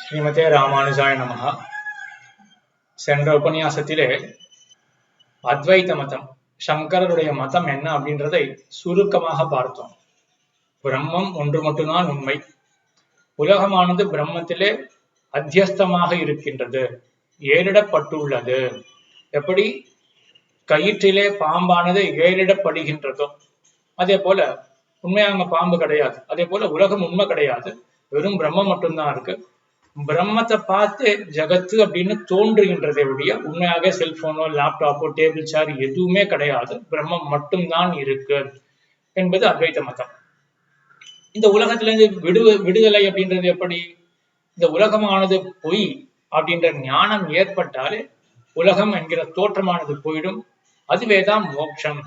ஸ்ரீமதே ராமானுஜாய நமஹ. சென்ற உபன்யாசத்திலே அத்வைத மதம், சங்கரருடைய மதம் என்ன அப்படின்றதை சுருக்கமாக பார்த்தோம். பிரம்மம் ஒன்று மட்டும்தான் உண்மை. உலகமானது பிரம்மத்திலே அத்தியஸ்தமாக இருக்கின்றது, ஏறிடப்பட்டுள்ளது. எப்படி கயிற்றிலே பாம்பானது ஏறிடப்படுகின்றதோ அதே போல உண்மையாக பாம்பு கிடையாது. அதே போல உலகம் உண்மை கிடையாது, வெறும் பிரம்மம் மட்டும்தான் இருக்கு. பிரம்மத்தை பார்த்து ஜகத்து அப்படின்னு தோன்றுகின்றதை ஒழிய உண்மையாக செல்போனோ லேப்டாப்போ டேபிள் சேர் எதுவுமே கிடையாது, பிரம்மம் மட்டும்தான் இருக்கு என்பது அத்வைத மதம். இந்த உலகத்திலிருந்து விடுதலை அப்படின்றது எப்படி? இந்த உலகமானது பொய் அப்படின்ற ஞானம் ஏற்பட்டாலே உலகம் என்கிற தோற்றமானது போயிடும், அதுவேதான் மோட்சம்.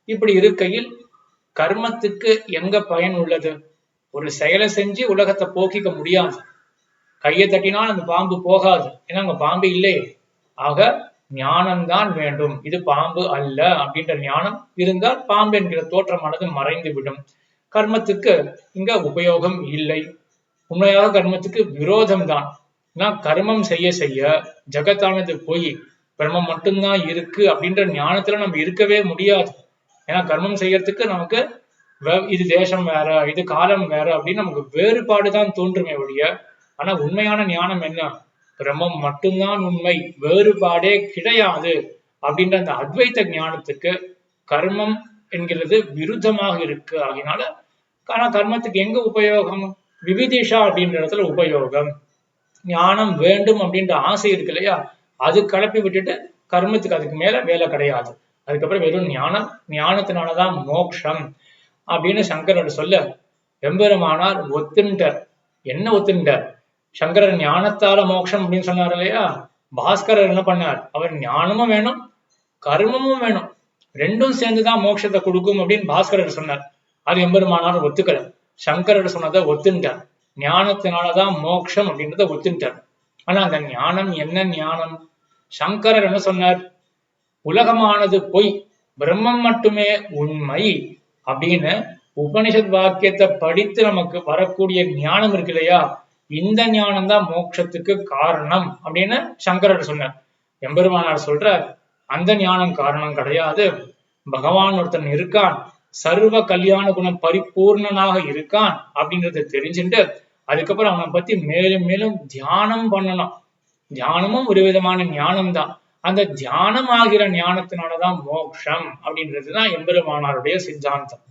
இப்படி இருக்கையில் கர்மத்துக்கு எங்க பயன் உள்ளது? ஒரு செயலை செஞ்சு உலகத்தை போக்கிக்க முடியாது. கையை தட்டினால் அந்த பாம்பு போகாது, ஏன்னா அங்க பாம்பு இல்லையே. ஆக ஞானம்தான் வேண்டும். இது பாம்பு அல்ல அப்படின்ற ஞானம் இருந்தால் பாம்பு என்கிற தோற்றமானது மறைந்து விடும். கர்மத்துக்கு இங்க உபயோகம் இல்லை. உண்மையாக கர்மத்துக்கு விரோதம் தான். கர்மம் செய்ய செய்ய ஜகத்தானது போய் பிரம்மம் மட்டும்தான் இருக்கு அப்படின்ற ஞானத்துல நம்ம இருக்கவே முடியாது. ஏன்னா கர்மம் செய்யறதுக்கு நமக்கு இது தேசம் வேற, இது காலம் வேற அப்படின்னு நமக்கு வேறுபாடுதான் தோன்றுமே ஒழிய, ஆனா உண்மையான ஞானம் என்ன? பிரம்மம் மட்டும்தான் உண்மை, வேறுபாடே கிடையாது அப்படின்ற அந்த அத்வைத்த ஞானத்துக்கு கர்மம் என்கிறது விருத்தமாக இருக்கு. ஆகினால ஆனா கர்மத்துக்கு எங்க உபயோகம்? விவிதிஷா அப்படின்ற இடத்துல உபயோகம். ஞானம் வேண்டும் அப்படின்ற ஆசை இருக்கு இல்லையா, அது கலப்பி விட்டுட்டு கர்மத்துக்கு அதுக்கு மேல வேலை கிடையாது. அதுக்கப்புறம் வெறும் ஞானத்தினாலதான் மோட்சம் அப்படின்னு சங்கரர் சொல்ல எம்பெருமானார் ஒத்துண்டார். என்ன ஒத்துண்டார்? சங்கரர் ஞானத்தால மோட்சம் அப்படின்னு சொன்னார் இல்லையா, பாஸ்கரர் என்ன பண்ணார்? அவர் ஞானமும் வேணும் கர்மமும் வேணும், ரெண்டும் சேர்ந்துதான் மோட்சத்தை கொடுக்கும் அப்படின்னு பாஸ்கரர் சொன்னார். அது எம்பெருமானார் ஒத்துக்கல. சங்கரர் சொன்னதை ஒத்துண்டார். ஞானத்தினாலதான் மோட்சம் அப்படின்றத ஒத்துண்டார். ஆனா அந்த ஞானம் என்ன ஞானம்? சங்கரர் என்ன சொன்னார்? உலகமானது பொய், பிரம்மம் மட்டுமே உண்மை அப்படின்னு உபனிஷத் வாக்கியத்தை படித்து நமக்கு வரக்கூடிய ஞானம் இருக்கு இல்லையா, இந்த ஞானம் தான் மோட்சத்துக்கு காரணம் அப்படின்னு சங்கரர் சொன்னார். எம்பெருமானார் சொல்ற அந்த ஞானம் காரணம் கிடையாது. பகவான் ஒருத்தன் இருக்கான், சர்வ கல்யாண குணம் பரிபூர்ணனாக இருக்கான் அப்படின்றத தெரிஞ்சுட்டு அதுக்கப்புறம் அவனை பத்தி மேலும் மேலும் தியானம் பண்ணணும். தியானமும் ஒரு விதமான ஞானம் தான். அந்த தியானம் ஆகிற ஞானத்தினாலதான் மோட்சம் அப்படின்றதுதான் எம்பெருமானாருடைய சித்தாந்தம்.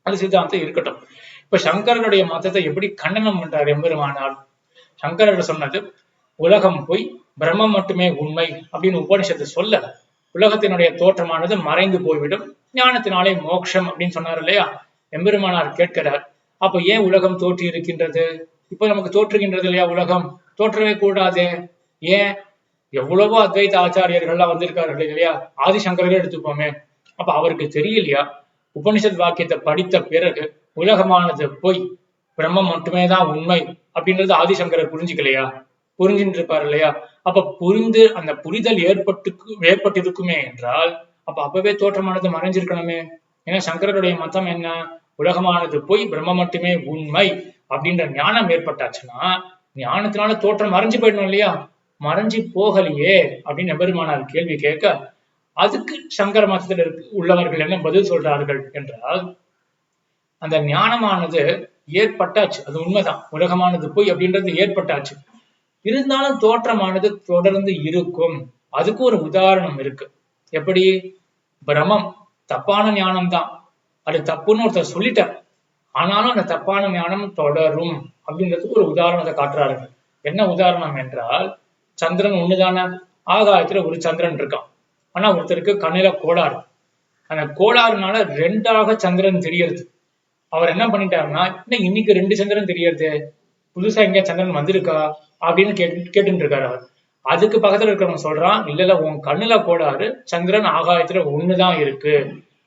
அது சித்தாந்தம் இருக்கட்டும். இப்ப சங்கரனுடைய மதத்தை எப்படி கண்டனம் பண்றார் எம்பெருமானார்? சங்கரர் சொன்னது உலகம் போய் பிரம்மம் மட்டுமே உண்மை அப்படின்னு உபனிஷத்து சொல்ல, உலகத்தினுடைய தோற்றமானது மறைந்து போய்விடும், ஞானத்தினாலே மோட்சம் அப்படின்னு சொன்னார் இல்லையா. எம்பெருமானார் கேட்கிறார், அப்ப ஏன் உலகம் தோற்றி இருக்கின்றது? இப்ப நமக்கு தோற்றுகின்றது இல்லையா உலகம், தோற்றவே கூடாது. ஏன்? எவ்வளவோ அத்வைத ஆச்சாரியர்கள்லாம் வந்திருக்கார்கள் இல்லையா, ஆதிசங்கரே எடுத்துப்போமே. அப்ப அவருக்கு தெரியலையா உபனிஷத் வாக்கியத்தை படித்த பிறகு உலகமானது போய் பிரம்மம் மட்டுமே தான் உண்மை அப்படின்றது ஆதிசங்கரர் புரிஞ்சுக்கலையா? புரிஞ்சுட்டு இருப்பார் இல்லையா. அப்ப புரிந்து அந்த புரிதல் ஏற்பட்டிருக்குமே என்றால் அப்ப அப்பவே தோற்றமானது மறைஞ்சிருக்கணுமே. ஏன்னா சங்கரருடைய மதம் என்ன? உலகமானது போய் பிரம்மம் மட்டுமே உண்மை அப்படின்ற ஞானம் ஏற்பட்டாச்சுன்னா ஞானத்தினால தோற்றம் மறைஞ்சு போயிடணும் இல்லையா. மறைஞ்சு போகலையே அப்படின்னு எம்பெருமானார் கேள்வி கேட்க, அதுக்கு சங்கர மதத்தில் உள்ளவர்கள் என்ன பதில் சொல்றார்கள் என்றால், அந்த ஞானமானது ஏற்பட்டாச்சு, அது உண்மைதான், உலகமானது போய் அப்படின்றது ஏற்பட்டாச்சு, இருந்தாலும் தோற்றமானது தொடர்ந்து இருக்கும். அதுக்கு ஒரு உதாரணம் இருக்கு. எப்படி? பிரமம் தப்பான ஞானம் தான், அது தப்புன்னு ஒருத்தர் சொல்லிட்டார், ஆனாலும் அந்த தப்பான ஞானம் தொடரும் அப்படின்றதுக்கு ஒரு உதாரணத்தை காட்டுறார்கள். என்ன உதாரணம் என்றால், சந்திரன் ஒண்ணுதானே, ஆகாயத்துல ஒரு சந்திரன் இருக்கான். ஆனா ஒருத்தருக்கு கண்ணில கோளாறு, அந்த கோளாறுனால ரெண்டாக சந்திரன் தெரியறது. அவர் என்ன பண்ணிட்டாருன்னா, இன்னைக்கு 2 சந்திரன் தெரியறது, புதுசா எங்க சந்திரன் வந்திருக்கா அப்படின்னு கேட்டுட்டு இருக்காரு அவர். அதுக்கு பக்கத்துல இருக்கிறவங்க சொல்றான், இல்ல உன் கண்ணுல கோளாறு, சந்திரன் ஆகாயத்துல ஒண்ணுதான் இருக்கு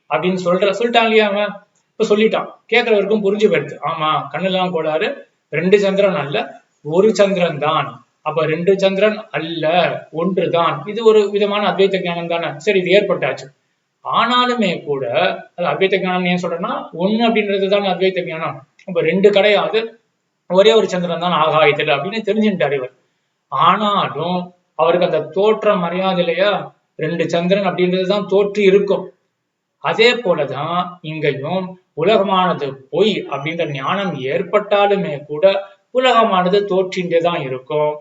அப்படின்னு சொல்லிட்டான் இல்லையா அவன். இப்ப சொல்லிட்டான், கேட்கறவருக்கும் புரிஞ்சு போயிடுது, ஆமா கண்ணுலாம் கோளாறு, 2 சந்திரன் அல்ல ஒரு சந்திரன் தான். அப்ப 2 சந்திரன் அல்ல ஒன்றுதான். இது ஒரு விதமான அத்வைத ஞானம் தானே. சரி, இது ஏற்பட்டாச்சு. ஆனாலுமே கூட அது அத்வைத ஞானம் ஏன் சொல்றேன்னா, 1 அப்படின்றதுதான் அத்வைத ஞானம். அப்ப 2 கிடையாது, ஒரே ஒரு சந்திரன் தான் ஆகாயத்துல அப்படின்னு தெரிஞ்சுட்டார் இவர். ஆனாலும் அவருக்கு அந்த தோற்றம் மறையாது இல்லையா, 2 சந்திரன் அப்படின்றதுதான் தோற்றி இருக்கும். அதே போலதான் இங்கேயும் உலகமானது பொய் அப்படின்ற ஞானம் ஏற்பட்டாலுமே கூட உலகமானது தோற்றின்றேதான் இருக்கும்.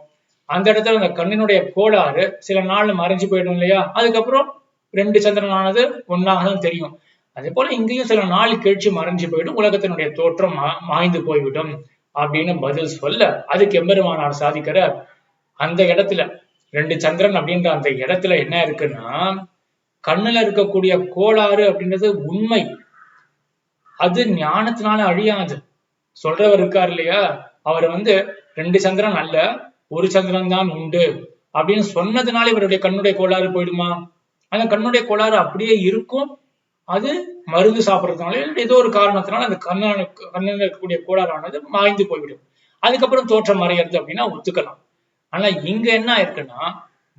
அந்த இடத்துல அந்த கண்ணினுடைய கோளாறு சில நாள் மறைஞ்சு போயிடும் இல்லையா, அதுக்கப்புறம் 2 சந்திரனானது ஒன்னாக தான் தெரியும். அதே போல இங்கேயும் சில நாள் கழிச்சு மறைஞ்சு போயிடும், உலகத்தினுடைய தோற்றம் மாய்ந்து போய்விடும் அப்படின்னு பதில் சொல்ல, அதுக்கு எம்பெருமானார் சாதிக்கிற அந்த இடத்துல 2 சந்திரன் அப்படின்ற அந்த இடத்துல என்ன இருக்குன்னா, கண்ணுல இருக்கக்கூடிய கோளாறு அப்படின்றது உண்மை, அது ஞானத்தினால அழியாது. சொல்றவர் இருக்கார் இல்லையா, அவர் 2 சந்திரன் அல்ல, ஒரு சந்திரன் தான் உண்டு அப்படின்னு சொன்னதுனால இவருடைய கண்ணுடைய கோளாறு போயிடுமா? அந்த கண்ணுடைய கோளாறு அப்படியே இருக்கும். அது மருந்து சாப்பிட்றதுனால ஏதோ ஒரு காரணத்தினால அந்த கண்ணில் இருக்கக்கூடிய கோளாறானது மாய்ந்து போய்விடும். அதுக்கப்புறம் தோற்றம் மறையிறது அப்படின்னா ஒத்துக்கலாம். ஆனா இங்க என்ன இருக்குன்னா,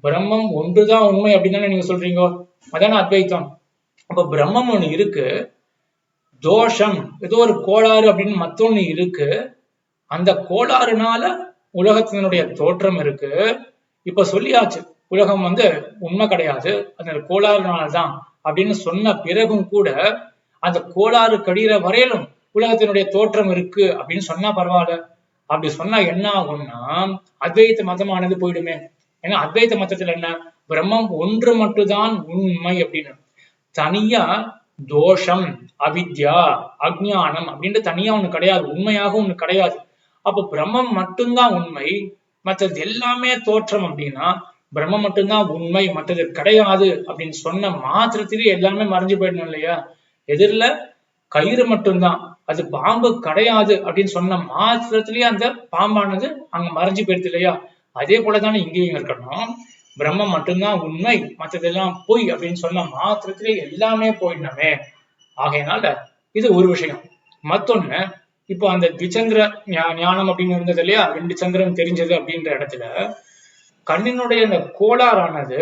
பிரம்மம் ஒன்றுதான் உண்மை அப்படின்னு தானே நீங்க சொல்றீங்க, அதான அத்வைத்தம். அப்ப பிரம்மம் ஒண்ணு இருக்கு, தோஷம் ஏதோ ஒரு கோளாறு அப்படின்னு மத்தொன்னு இருக்கு, அந்த கோளாறுனால உலகத்தினுடைய தோற்றம் இருக்கு. இப்ப சொல்லியாச்சு உலகம் உண்மை கிடையாது, அந்த கோளாறுனால்தான் அப்படின்னு சொன்ன பிறகும் கூட அந்த கோளாறு கடிகிற வரையிலும் உலகத்தினுடைய தோற்றம் இருக்கு அப்படின்னு சொன்னா பரவாயில்ல. அப்படி சொன்னா என்ன ஆகும்னா அத்வைத்த மதமானது போயிடுமே. ஏன்னா அத்வைத்த மதத்துல என்ன, பிரம்மம் ஒன்று மட்டும்தான் உண்மை அப்படின்னு, தனியா தோஷம் அவித்யா அஜ்ஞானம் அப்படின்ட்டு தனியா ஒண்ணு கிடையாது, உண்மையாக ஒண்ணு கிடையாது. அப்ப பிரம்மம் மட்டும்தான் உண்மை, மற்றது எல்லாமே தோற்றம் அப்படின்னா பிரம்மம் மட்டும்தான் உண்மை மற்றது கிடையாது அப்படின்னு சொன்ன மாத்திரத்திலேயே எல்லாமே மறைஞ்சு போயிடணும் இல்லையா. எதிரில கயிறு மட்டும்தான், அது பாம்பு கிடையாது அப்படின்னு சொன்ன மாத்திரத்திலேயே அந்த பாம்பானது அங்க மறைஞ்சு போயிடுது இல்லையா. அதே போலதானே இங்கேயும் இருக்கணும், பிரம்மம் மட்டும்தான் உண்மை மற்றதெல்லாம் பொய் அப்படின்னு சொன்ன மாத்திரத்திலே எல்லாமே போயிடணுமே. ஆகையினால இது ஒரு விஷயம். மத்தொன்னு, இப்போ அந்த திச்சந்திர ஞானம் அப்படின்னு இருந்தது இல்லையா, 2 சந்திரன் தெரிஞ்சது அப்படின்ற இடத்துல கண்ணினுடைய அந்த கோளாறானது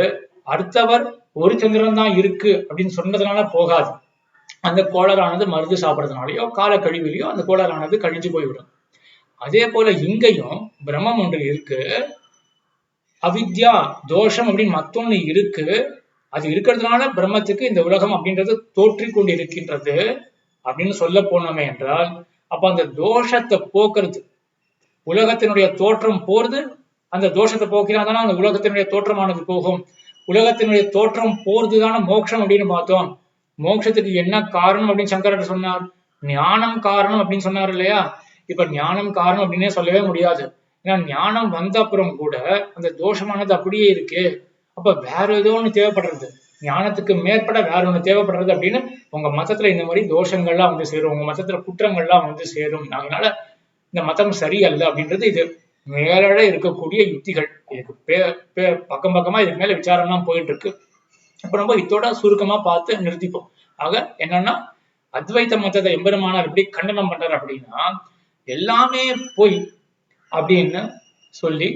அடுத்தவர் ஒரு சந்திரன் தான் இருக்கு அப்படின்னு சொன்னதுனால போகாது. அந்த கோளாறானது மருந்து சாப்பிட்றதுனாலயோ கால கழிவுலையோ அந்த கோளாறானது கழிஞ்சு போய்விடும். அதே போல இங்கேயும் பிரம்மம் ஒன்று இருக்கு, அவித்யா தோஷம் அப்படின்னு மத்தொன்னு இருக்கு, அது இருக்கிறதுனால பிரம்மத்துக்கு இந்த உலகம் அப்படின்றது தோற்றி கொண்டு இருக்கின்றது அப்படின்னு சொல்ல போனோமே என்றால், அப்ப அந்த தோஷத்தை போக்குறது, உலகத்தினுடைய தோற்றம் போறது, அந்த தோஷத்தை போக்கினாதானே அந்த உலகத்தினுடைய தோற்றமானது போகும். உலகத்தினுடைய தோற்றம் போறதுதான மோட்சம் அப்படின்னு பார்த்தோம். மோட்சத்துக்கு என்ன காரணம் அப்படின்னு சங்கரர் சொன்னார், ஞானம் காரணம் அப்படின்னு சொன்னார் இல்லையா. இப்ப ஞானம் காரணம் அப்படின்னே சொல்லவே முடியாது. ஏன்னா ஞானம் வந்த அப்புறம் கூட அந்த தோஷமானது அப்படியே இருக்கு. அப்ப வேற ஏதோ ஒண்ணு தேவைப்படுறது, ஞானத்துக்கு மேற்பட வேற ஒண்ணு தேவைப்படுறது அப்படின்னு உங்க மதத்துல இந்த மாதிரி தோஷங்கள்லாம் சேரும், உங்க மதத்துல குற்றங்கள்லாம் சேரும். அதனால இந்த மதம் சரியல்ல அப்படின்றது இது மேலட இருக்கக்கூடிய யுக்திகள். இதுக்கு பக்கம் பக்கமா இதுக்கு மேல விசாரம்லாம் போயிட்டு இருக்கு. இப்ப நம்ம இதோட சுருக்கமா பார்த்து நிறுத்திப்போம். ஆக என்னன்னா, அத்வைத்த மதத்தை எம்பெருமானார் எப்படி கண்டனம் பண்றாரு அப்படின்னா, எல்லாமே பொய் அப்படின்னு சொல்லி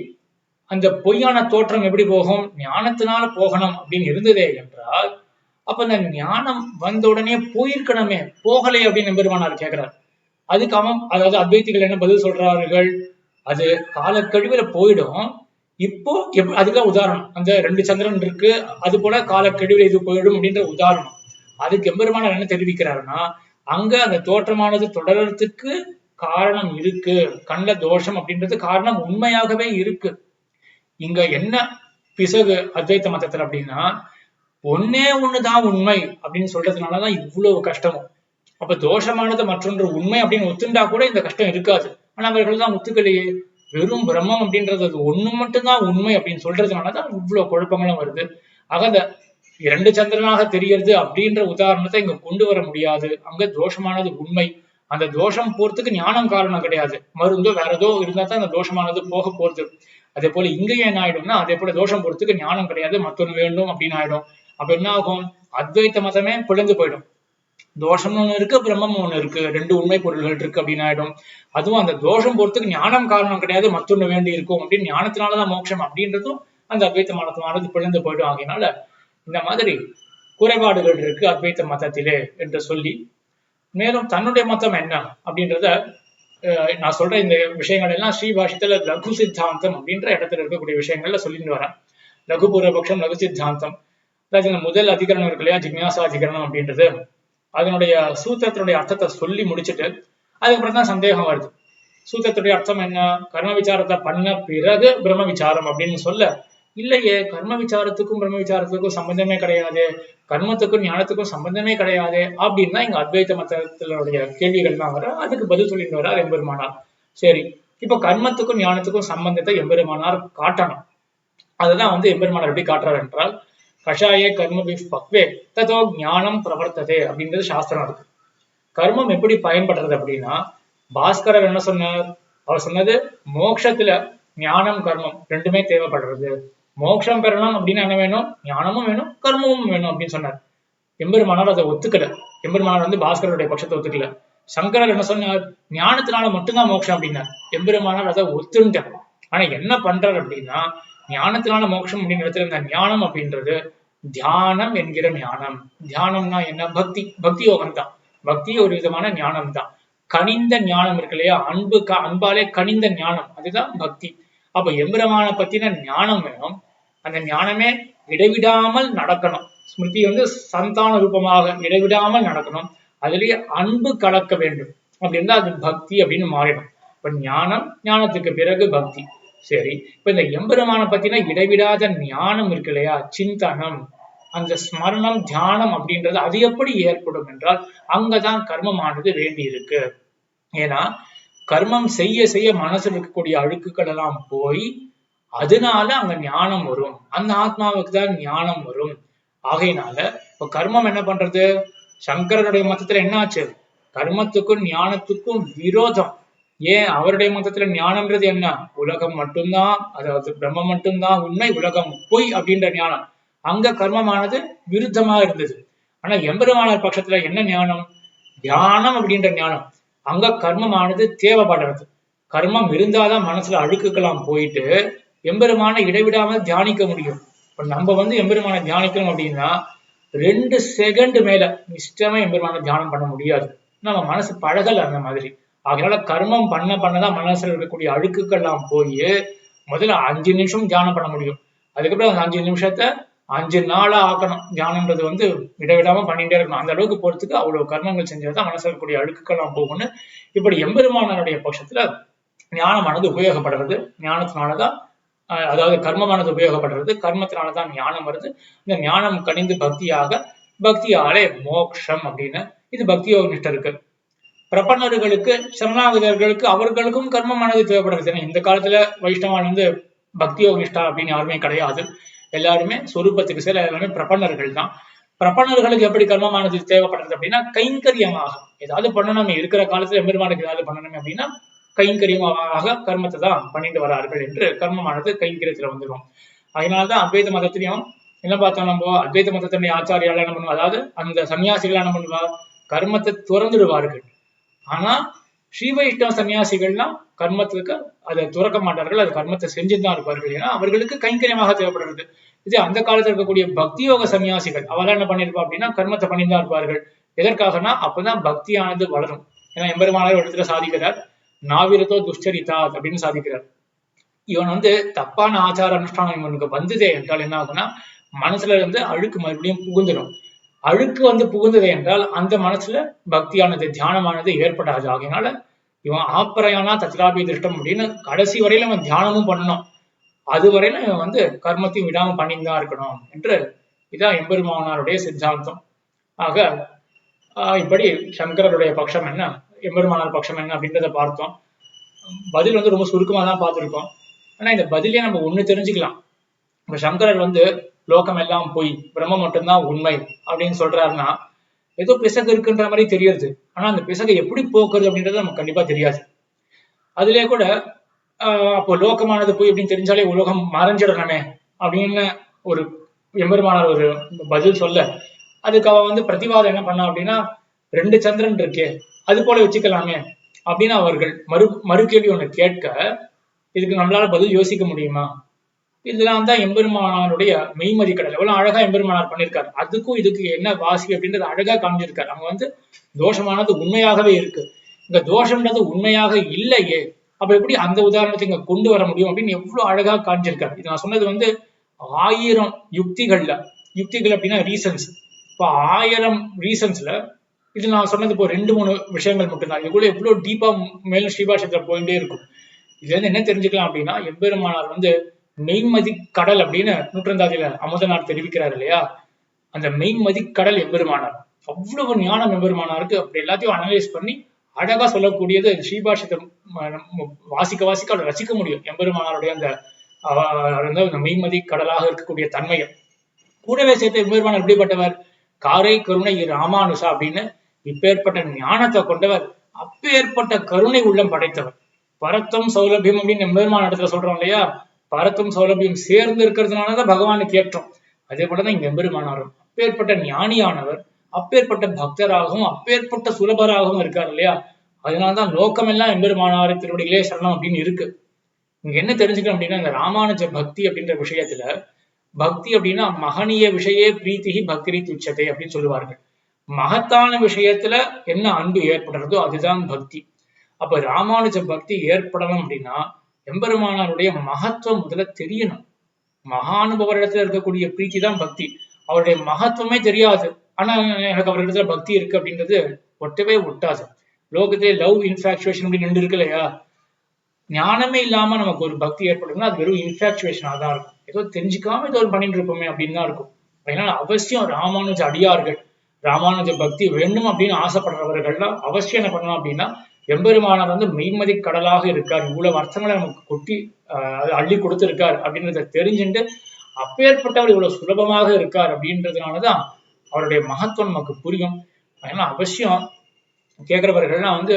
அந்த பொய்யான தோற்றம் எப்படி போகும், ஞானத்தினால போகணும் அப்படின்னு இருந்ததே என்றால், அப்ப அந்த ஞானம் வந்த உடனே போயிருக்கணுமே, போகலை அப்படின்னு எம்பெருமானார் கேட்கிறார். அதுக்கு அதாவது அத்வைத்திகள் என்ன பதில் சொல்றார்கள், அது காலக்கழிவுல போயிடும். இப்போ அதுதான் உதாரணம், அந்த 2 சந்திரன் இருக்கு, அது போல காலக்கழிவுல இது போயிடும் அப்படின்ற உதாரணம். அதுக்கு எம்பெருமானார் என்ன தெரிவிக்கிறாருன்னா, அங்க அந்த தோற்றமானது தொடர்றதுக்கு காரணம் இருக்கு, கண்ட தோஷம் அப்படின்றது காரணம் உண்மையாகவே இருக்கு. இங்க என்ன பிசகு அத்வைத்த மதத்துல அப்படின்னா, ஒன்னே ஒண்ணுதான் உண்மை அப்படின்னு சொல்றதுனாலதான் இவ்வளவு கஷ்டமும். அப்ப தோஷமானது மற்றொன்று உண்மை அப்படின்னு ஒத்துண்டா கூட இந்த கஷ்டம் இருக்காது. ஆனா அவர்கள் தான் ஒத்துக்கலையே, வெறும் பிரம்மம் அப்படின்றது அது ஒண்ணு மட்டும்தான் உண்மை அப்படின்னு சொல்றதுனாலதான் இவ்வளவு குழப்பங்களும் வருது. ஆக 2 சந்திரனாக தெரியறது அப்படின்ற உதாரணத்தை இங்க கொண்டு வர முடியாது. அங்க தோஷமானது உண்மை, அந்த தோஷம் போறதுக்கு ஞானம் காரணம் கிடையாது, மருந்தோ வேற ஏதோ இருந்தா தான் அந்த தோஷமானது போக போறது. அதே போல இங்கேயும் என்ன ஆயிடும்னா, அதே போல தோஷம் போறதுக்கு ஞானம் கிடையாது, மத்தொன்னு வேண்டும் அப்படின்னு ஆயிடும். அப்ப என்ன ஆகும், அத்வைத்த மதமே பிளந்து போயிடும். தோஷம்னு ஒண்ணு இருக்கு, பிரம்மம் ஒண்ணு இருக்கு, 2 உண்மை பொருள்கள் இருக்கு அப்படின்னு ஆயிடும். அதுவும் அந்த தோஷம் போறதுக்கு ஞானம் காரணம் கிடையாது, மத்தொன்னு வேண்டி இருக்கும் அப்படின்னு ஞானத்தினாலதான் மோட்சம் அப்படின்றதும் அந்த அத்வைத்த மதமானது பிளந்து போயிடும். ஆகையினால இந்த மாதிரி குறைபாடுகள் இருக்கு அத்வைத்த மதத்திலே என்று சொல்லி, மேலும் தன்னுடைய மதம் என்ன அப்படின்றத நான் சொல்ற இந்த விஷயங்கள் எல்லாம் ஸ்ரீபாஷ்யத்துல லகு சித்தாந்தம் அப்படின்ற இடத்துல இருக்கக்கூடிய விஷயங்கள்ல சொல்லிட்டு வரேன். லகு பூர்வபக்ஷம், லகு சித்தாந்தம். அதாவது இந்த முதல் அதிகரணம் இருக்கு இல்லையா, ஜிக்ஞாசா அதிகரணம் அப்படின்றது, அதனுடைய சூத்திரத்தினுடைய அர்த்தத்தை சொல்லி முடிச்சுட்டு அதுக்கப்புறம் தான் சந்தேகம் வருது. சூத்திரத்துடைய அர்த்தம் என்ன, கர்ம விசாரத்தை பண்ண பிறகு பிரம்ம விசாரம் அப்படின்னு சொல்ல, இல்லையே கர்ம விசாரத்துக்கும் பிரம்ம விசாரத்துக்கும் சம்பந்தமே கிடையாது, கர்மத்துக்கும் ஞானத்துக்கும் சம்பந்தமே கிடையாது அப்படின்னா இங்க அத்வைத மதத்தினுடைய கேள்விகள் தான் வர, அதுக்கு பதில் சொல்லிட்டு வர்றார் எம்பெருமானார். சரி, இப்ப கர்மத்துக்கும் ஞானத்துக்கும் சம்பந்தத்தை எம்பெருமானார் காட்டணும். அதுதான் எம்பெருமானார் எப்படி காட்டுறார் என்றால், கஷாயே கர்ம பக்வே ததோ ஞானம் பிரவர்த்ததே அப்படின்றது சாஸ்திரம் இருக்கு. கர்மம் எப்படி பயன்படுறது அப்படின்னா, பாஸ்கரர் என்ன சொன்னார், அவர் சொன்னது மோட்சத்துல ஞானம் கர்மம் ரெண்டுமே தேவைப்படுறது. மோட்சம் பெறணும் அப்படின்னா என்ன வேணும், ஞானமும் வேணும் கர்மமும் வேணும் அப்படின்னு சொன்னார். எம்பெருமானார் அதை ஒத்துக்கல. எம்பெருமானார் பாஸ்கருடைய பட்சத்தை ஒத்துக்கல. சங்கரர் என்ன சொன்னார், ஞானத்தினால மட்டும்தான் மோட்சம் அப்படின்னார். எம்பெருமானார் அதை ஒத்துண்டார். ஆனா என்ன பண்றாரு அப்படின்னா, ஞானத்தினால மோட்சம் அப்படின்ற இடத்துல இந்த ஞானம் அப்படின்றது தியானம் என்கிற ஞானம். தியானம்னா என்ன, பக்தி, பக்தி யோகம் தான். பக்தி ஒரு விதமான ஞானம் தான். கனிந்த ஞானம் இருக்கு இல்லையா, அன்பாலே கனிந்த ஞானம், அதுதான் பக்தி. அப்ப எம்பெருமான பத்தின ஞானம் வேணும். அந்த ஞானமே இடைவிடாமல் நடக்கணும். ஸ்மிருதி சந்தான ரூபமாக இடைவிடாமல் நடக்கணும். அதுலயே அன்பு கலக்க வேண்டும். அப்படி இருந்தா அது பக்தி அப்படின்னு மாறிடும். இப்ப ஞானம், ஞானத்துக்கு பிறகு பக்தி. சரி, இப்ப இந்த எம்பெருமான பத்தின இடைவிடாத ஞானம் இருக்கு இல்லையா, சிந்தனம், அந்த ஸ்மரணம், தியானம் அப்படின்றது அது எப்படி ஏற்படும் என்றால் அங்கதான் கர்மமானது வேண்டி இருக்கு. ஏன்னா கர்மம் செய்ய செய்ய மனசுல இருக்கக்கூடிய அழுக்குகள் எல்லாம் போய் அதனால அங்க ஞானம் வரும். அந்த ஆத்மாவுக்கு தான் ஞானம் வரும். ஆகையினால இப்ப கர்மம் என்ன பண்றது, சங்கரனுடைய மதத்துல என்ன ஆச்சு, கர்மத்துக்கும் ஞானத்துக்கும் விரோதம். ஏன், அவருடைய மதத்துல ஞானம்ன்றது என்ன, உலகம் மட்டும்தான், அதாவது பிரம்மம் மட்டும்தான் உண்மை, உலகம் பொய் அப்படின்ற ஞானம். அங்க கர்மமானது விருத்தமா இருந்தது. ஆனா எம்பெருமானார் பட்சத்துல என்ன ஞானம், தியானம் அப்படின்ற ஞானம். அங்க கர்மமானது தேவைப்படுறது. கர்மம் இருந்தாதான் மனசுல அழுக்குக்கெல்லாம் போயிட்டு எம்பெருமான இடைவிடாமல் தியானிக்க முடியும். இப்ப நம்ம எம்பெருமான தியானிக்கணும் அப்படின்னா 2 செகண்ட் மேல இஷ்டமா எம்பெருமான தியானம் பண்ண முடியாது. நம்ம மனசு பழகல அந்த மாதிரி. அதனால கர்மம் பண்ண பண்ணதான் மனசுல இருக்கக்கூடிய அழுக்குக்கெல்லாம் போய் முதல்ல 5 நிமிஷம் தியானம் பண்ண முடியும். அதுக்கப்புறம் அந்த 5 நிமிஷத்தை 5 நாளா ஆக்கணும். தியானம்ன்றது விடவிடாம பண்ணிட்டே இருக்கணும். அந்த அளவுக்கு போறதுக்கு அவ்வளவு கர்மங்கள் செஞ்சாதான் மனசுல இருக்கக்கூடிய அழுக்குக்கெல்லாம் போகும்னு இப்படி எம்பெருமானனுடைய பட்சத்துல ஞானமானது உபயோகப்படுறது. ஞானத்தினாலதான், அதாவது கர்மமானது உபயோகப்படுறது, கர்மத்தினாலதான் ஞானம் வருது. இந்த ஞானம் கனிந்து பக்தியாக, பக்தியாலே மோக்ஷம் அப்படின்னு இது பக்தி யோக நிஷ்டை இருக்கு. பிரபன்னர்களுக்கு, சரணாகதர்களுக்கு அவர்களுக்கும் கர்மமானது தேவைப்படுறது. ஏன்னா இந்த காலத்துல வைஷ்ணவான் பக்தி யோக நிஷ்டா அப்படின்னு யாருமே கிடையாது. எல்லாருமே சொரூபத்துக்கு சேர எல்லாமே பிரபன்னர்கள் தான். பிரபன்னர்களுக்கு எப்படி கர்மமானது தேவைப்படுறது அப்படின்னா, கைங்கரியமாக ஏதாவது பண்ணணும். இருக்கிற காலத்துல எம்பெருமானுக்கு ஏதாவது பண்ணணும் அப்படின்னா கைங்கரியமாக கர்மத்தை தான் பண்ணிட்டு வரார்கள் என்று கர்மமானது கைங்கரியத்துல வந்துடும். அதனாலதான் அத்வைத மதத்திலையும் என்ன பார்த்தோம், நம்ம அத்வைத மதத்தினுடைய ஆச்சாரியால என்ன பண்ணுவா, அதாவது அந்த சன்னியாசிகள் என்ன பண்ணுவா, கர்மத்தை துறந்துடுவார்கள். ஆனா ஸ்ரீ வைஷ்ணவ சன்னியாசிகள்லாம் கர்மத்துக்கு அதை துறக்க மாட்டார்கள், அது கர்மத்தை செஞ்சுதான் இருப்பார்கள். ஏன்னா அவர்களுக்கு கைங்கரியமாக தேவைப்படுறது. இது அந்த காலத்துல இருக்கக்கூடிய பக்தி யோக சன்னியாசிகள் அவெல்லாம் என்ன பண்ணிருப்பா அப்படின்னா கர்மத்தை பண்ணிதான் இருப்பார்கள். எதற்காகனா அப்பதான் பக்தியானது வளரும். ஏன்னா எம்பெருமானார் ஒரு இடத்துல சாதிக்கிறார், நாவிரதோ துஷ்டரிதாத் அப்படின்னு சாதிக்கிறார். இவன் தப்பான ஆச்சார அனுஷ்டானம் இவனுக்கு வந்ததே என்றால் என்ன ஆகும்னா மனசுல அழுக்கு மறுபடியும் புகுந்துடும். அழுக்கு புகுந்தது என்றால் அந்த மனசுல பக்தியானது, தியானமானது ஏற்படாது. ஆகையினால இவன் ஆப்பரையானா தத்ராபி திருஷ்டம் அப்படின்னு கடைசி வரையில அவன் தியானமும் பண்ணணும். அது வரையில இவன் கர்மத்தையும் விடாம பண்ணிதான் இருக்கணும் என்று இதான் எம்பெருமானாருடைய சித்தாந்தம். ஆக இப்படி சங்கரருடைய பட்சம் என்ன, எம்பெருமானார் பட்சம் என்ன அப்படின்றத பார்த்தோம். பதில் ரொம்ப சுருக்கமா தான் பார்த்திருக்கோம். ஆனா இந்த பதிலே நம்ம ஒண்ணு தெரிஞ்சுக்கலாம். இப்ப சங்கரர் லோகம் எல்லாம் போய் பிரம்மம் மட்டும்தான் உண்மை அப்படின்னு சொல்றாருன்னா ஏதோ பிசகு இருக்குன்ற மாதிரி தெரியுது. ஆனா அந்த பிசகை எப்படி போக்குறது அப்படின்றது நமக்கு கண்டிப்பா தெரியாது. அதுலயே கூட அப்போ லோகமானது போய் அப்படின்னு தெரிஞ்சாலே உலகம் மறைஞ்சிடணுமே அப்படின்னு ஒரு எம்பெருமானார் ஒரு பதில் சொல்ல, அதுக்கு அவ பிரதிவாதம் என்ன பண்ணா அப்படின்னா, 2 சந்திரன் இருக்கே அது போல வச்சுக்கலாமே அப்படின்னு அவர்கள் மறு கேள்வி ஒண்ணு கேட்க, இதுக்கு நம்மளால பதில் யோசிக்க முடியுமா? இதெல்லாம் தான் எம்பெருமானாருடைய மெய்மதி கடல். எவ்வளவு அழகா எம்பெருமானார் பண்ணியிருக்காரு. அதுக்கும் இதுக்கு என்ன வாசி அப்படின்றது அழகா காமிச்சிருக்காரு. அவங்க தோஷமானது உண்மையாகவே இருக்கு. இங்க தோஷம்ன்றது உண்மையாக இல்லையே, அப்ப எப்படி அந்த உதாரணத்தை இங்க கொண்டு வர முடியும் அப்படின்னு எவ்வளவு அழகா காண்பிச்சிருக்காரு. இது நான் சொன்னது 1000 யுக்திகள் அப்படின்னா ரீசன்ஸ். இப்போ 1000 ரீசன்ஸ்ல இது நான் சொன்னது இப்போ 2-3 விஷயங்கள் மட்டும்தான். இது கூட எவ்வளவு டீப்பா மேலும் ஸ்ரீபாஷத்துல போயிட்டே இருக்கும். இதுல இருந்து என்ன தெரிஞ்சுக்கலாம் அப்படின்னா, எம்பெருமானார் மெய்மதி கடல் அப்படின்னு நூற்றந்தாதியில அமுதனார் தெரிவிக்கிறார் இல்லையா, அந்த மெய்மதி கடல் எம்பெருமானார். அவ்வளவு ஞானம் எம்பெருமானாருக்கு. அப்படி எல்லாத்தையும் அனலைஸ் பண்ணி அழகா சொல்லக்கூடியது ஸ்ரீபாஷத்தை வாசிக்க அவரை ரசிக்க முடியும். எம்பெருமானாருடைய அந்த மெய்மதி கடலாக இருக்கக்கூடிய தன்மையை கூடவே சேர்த்து எம்பெருமானார் எப்படிப்பட்டவர், காரை கருணை ராமானுசா அப்படின்னு இப்பேற்பட்ட ஞானத்தை கொண்டவர், அப்பேற்பட்ட கருணை உள்ளம் படைத்தவர். பரத்தும் சௌலபியம் அப்படின்னு எம்பெருமான இடத்துல சொல்றோம் இல்லையா, பரத்தும் சௌலபியம் சேர்ந்து இருக்கிறதுனாலதான் பகவானுக்கு ஏற்றம். அதே போலதான் இங்க எம்பெருமானாரும் அப்பேற்பட்ட ஞானியானவர், அப்பேற்பட்ட பக்தராகவும் அப்பேற்பட்ட சுலபராகவும் இருக்கார் இல்லையா. அதனால்தான் லோக்கமெல்லாம் எம்பெருமானார் திருவடிகளே சரணம் அப்படின்னு இருக்கு. இங்க என்ன தெரிஞ்சுக்கணும் அப்படின்னா, இந்த ராமானுஜ பக்தி அப்படின்ற விஷயத்துல, பக்தி அப்படின்னா மகனிய விஷயே பிரீத்திகி பக்தி துச்சத்தை அப்படின்னு சொல்லுவார்கள். மகத்தான விஷயத்துல என்ன அன்பு ஏற்படுறதோ அதுதான் பக்தி. அப்ப ராமானுஜ பக்தி ஏற்படணும் அப்படின்னா எம்பெருமானாருடைய மகத்துவம் முதல்ல தெரியணும். மகானுபவரிடத்துல இருக்கக்கூடிய பிரீத்தி தான் பக்தி. அவருடைய மகத்துவமே தெரியாது, ஆனா எனக்கு அவரிடத்துல பக்தி இருக்கு அப்படின்றது ஒட்டவே ஒட்டாது. லோகத்திலே லவ் இன்ஃபாக்சுவேஷன் அப்படின்னு இருக்கு இல்லையா, ஞானமே இல்லாம நமக்கு ஒரு பக்தி ஏற்படுதுன்னா அது வெறும் இன்ஃபாக்சுவேஷனா தான் இருக்கும். ஏதோ தெரிஞ்சுக்காம ஏதோ ஒரு பண்ணிட்டு இருப்போமே அப்படின்னு தான் இருக்கும். அதனால அவசியம் ராமானுஜ அடியார்கள், ராமானுஜ பக்தி வேண்டும் அப்படின்னு ஆசைப்படுறவர்கள்லாம் அவசியம் என்ன பண்ணணும் அப்படின்னா, எம்பெருமானார் மெய்மதி கடலாக இருக்கார், இவ்வளவு அர்த்தங்களை நமக்கு கொட்டி அள்ளி கொடுத்திருக்கார் அப்படின்றத தெரிஞ்சுட்டு அப்பேற்பட்டவர் இவ்வளவு சுலபமாக இருக்கார் அப்படின்றதுனாலதான் அவருடைய மகத்துவம் நமக்கு புரியும். அதனால அவசியம் கேட்கிறவர்கள்லாம்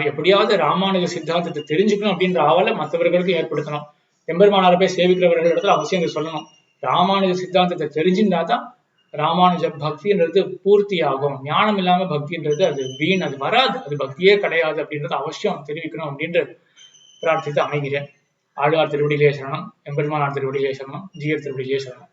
எப்படியாவது ராமானுஜ சித்தாந்தத்தை தெரிஞ்சுக்கணும் அப்படின்ற ஆவலை மற்றவர்களுக்கு ஏற்படுத்தணும். எம்பெருமானாரை போய் சேவிக்கிறவர்கள் இடத்துல அவசியம் இதை சொல்லணும். ராமானுஜ சித்தாந்தத்தை தெரிஞ்சுட்டாதான் ராமானுஜ பக்தின்றது பூர்த்தி ஆகும். ஞானம் இல்லாம பக்தின்றது அது வீண், அது வராது, அது பக்தியே கிடையாது அப்படின்றது அவசியம் தெரிவிக்கணும் அப்படின்னு பிரார்த்தித்து அமைகிறேன். ஆழ்வார் திருவடியிலே சரணம், எம்பெருமானார் திருவடியிலே சரணம், ஜீயர் திருவடியிலே சரணம்.